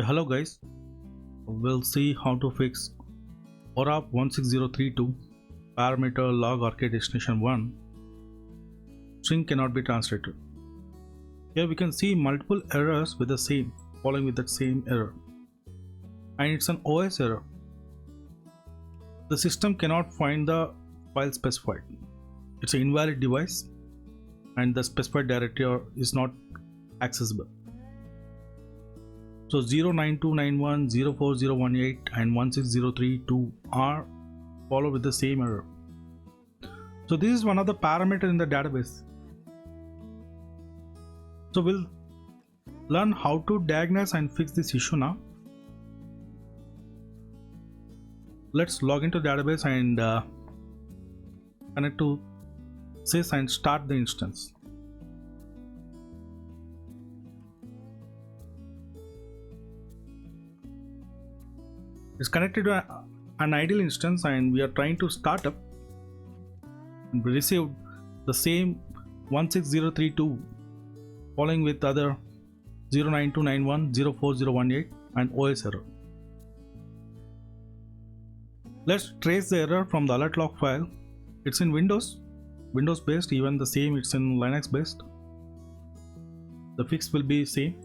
Hello guys, we'll see how to fix ORAP 16032 parameter log arcade destination 1 string cannot be translated. Here we can see multiple errors with the same following with that same error, and it's an OS error. The system cannot find the file specified. It's an invalid device and the specified directory is not accessible. So 09291, 04018 and 16032 are followed with the same error. So this is one of the parameters in the database. So we'll learn how to diagnose and fix this issue now. Let's log into the database and connect to sys and start the instance. It's connected to an idle instance and we are trying to start up, and we received the same 16032 following with other 09291, 04018 and OS error. Let's trace the error from the alert log file. It's in Windows based, even the same it's in Linux based. The fix will be same.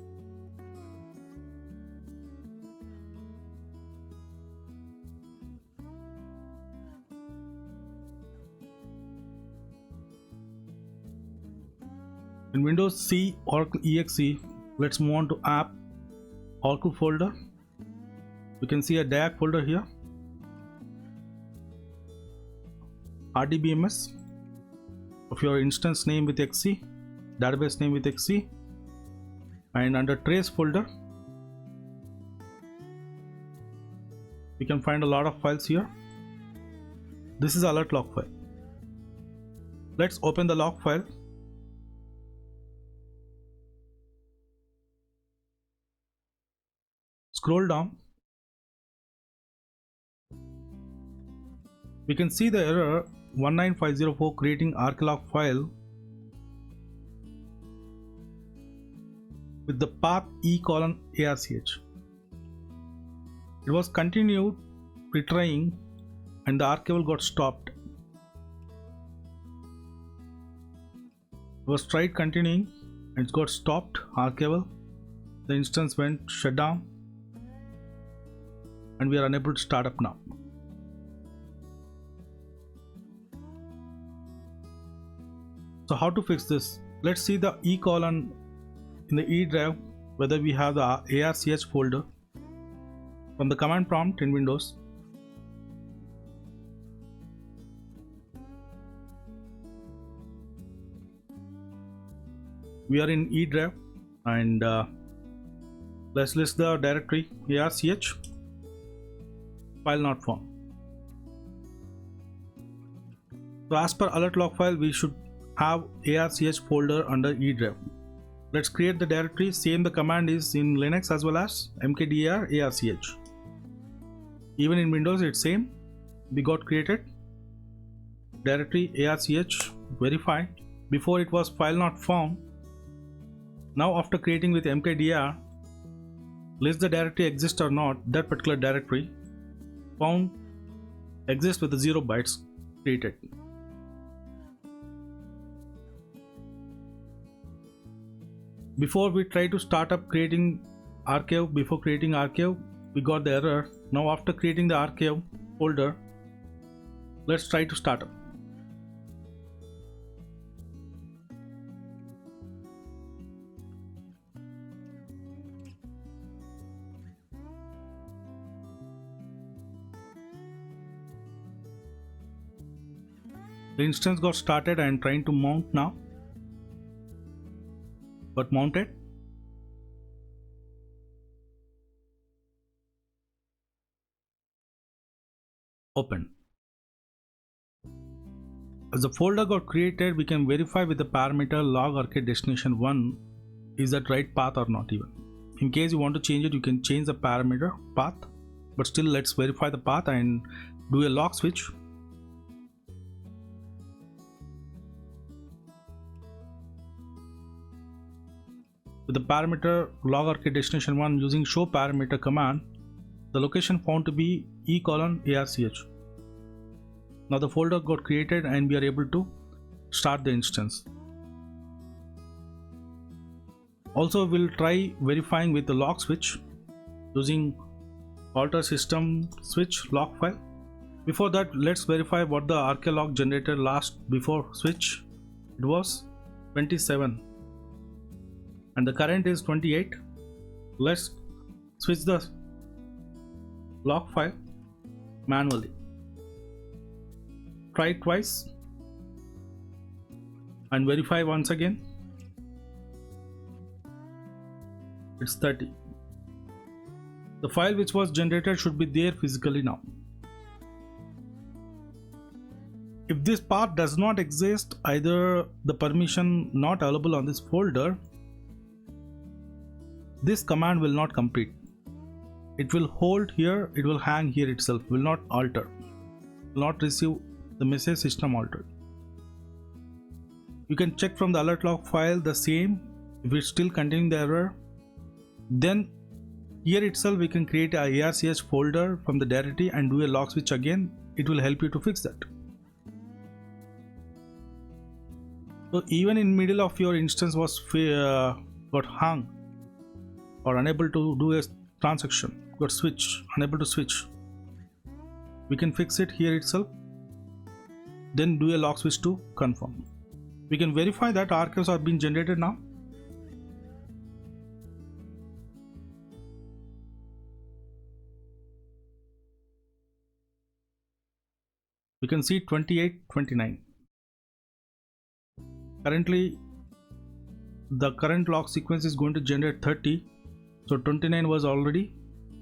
In Windows C Oracle exe, let's move on to app Oracle folder. You can see a DIAC folder here, RDBMS of your instance name with XC, database name with XC, and under trace folder we can find a lot of files here. This is alert log file. Let's open the log file. Scroll down. We can see the error 19504 creating arclog file with the path e:\arch. It was continued retrying and the archival got stopped. It was tried continuing and it got stopped, archival. The instance went shut down and we are unable to start up now. So how to fix this? Let's see the E colon in the E drive, whether we have the ARCH folder. From the command prompt in Windows, we are in E drive and let's list the directory ARCH, file not found. So as per alert log file, we should have ARCH folder under E drive. Let's create the directory. Same the command is in Linux as well as mkdir ARCH. Even in Windows it's same. We got created directory ARCH verify. Before it was file not found. Now after creating with mkdir, list the directory exists or not. That particular directory found exists with the 0 bytes created. Before we try to start up creating archive, before creating archive we got the error. Now after creating the archive folder, let's try to start up. The instance got started and trying to mount now, but mounted. Open. As the folder got created, we can verify with the parameter log arcade destination 1 is that right path or not. Even in case you want to change it, you can change the parameter path, but still let's verify the path and do a log switch. with the parameter log_rk destination1 using show parameter command, the location found to be e:\arch. Now the folder got created and we are able to start the instance. Also, we'll try verifying with the log switch using alter system switch log file. Before that, let's verify what the RK log generated last before switch. It was 27 and the current is 28. Let's switch the log file manually. Try it twice and verify once again. It's 30. The file which was generated should be there physically now. If this path does not exist, either the permission not available on this folder, this command will not complete. It will hold here, it will hang here itself, will not alter, will not receive the message system altered. You can check from the alert log file the same. If it's still containing the error, then here itself we can create a ARCH folder from the directory and do a log switch again. It will help you to fix that. So even in middle of your instance was got hung or unable to do a transaction, got switch, unable to switch, we can fix it here itself, then do a log switch to confirm. We can verify that archives are being generated now. We can see 28, 29. Currently, the current log sequence is going to generate 30, so 29 was already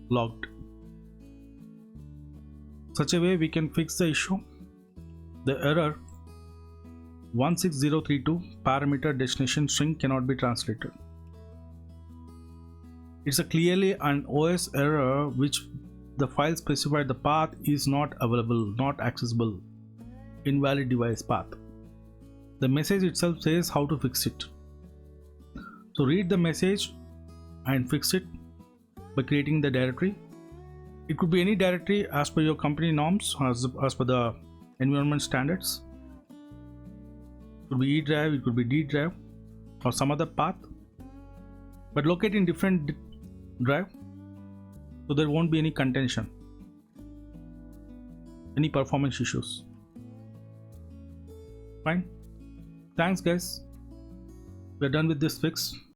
logged. Such a way we can fix the issue. The error 16032 parameter destination string cannot be translated. It's a clearly an OS error which the file specified the path is not available, not accessible, invalid device path. The message itself says how to fix it. So read the message and fix it by creating the directory. It could be any directory as per your company norms, as per the environment standards. It could be E drive, it could be D drive or some other path, but locate in different drive so there won't be any contention, any performance issues. Fine. Thanks guys. We're done with this fix.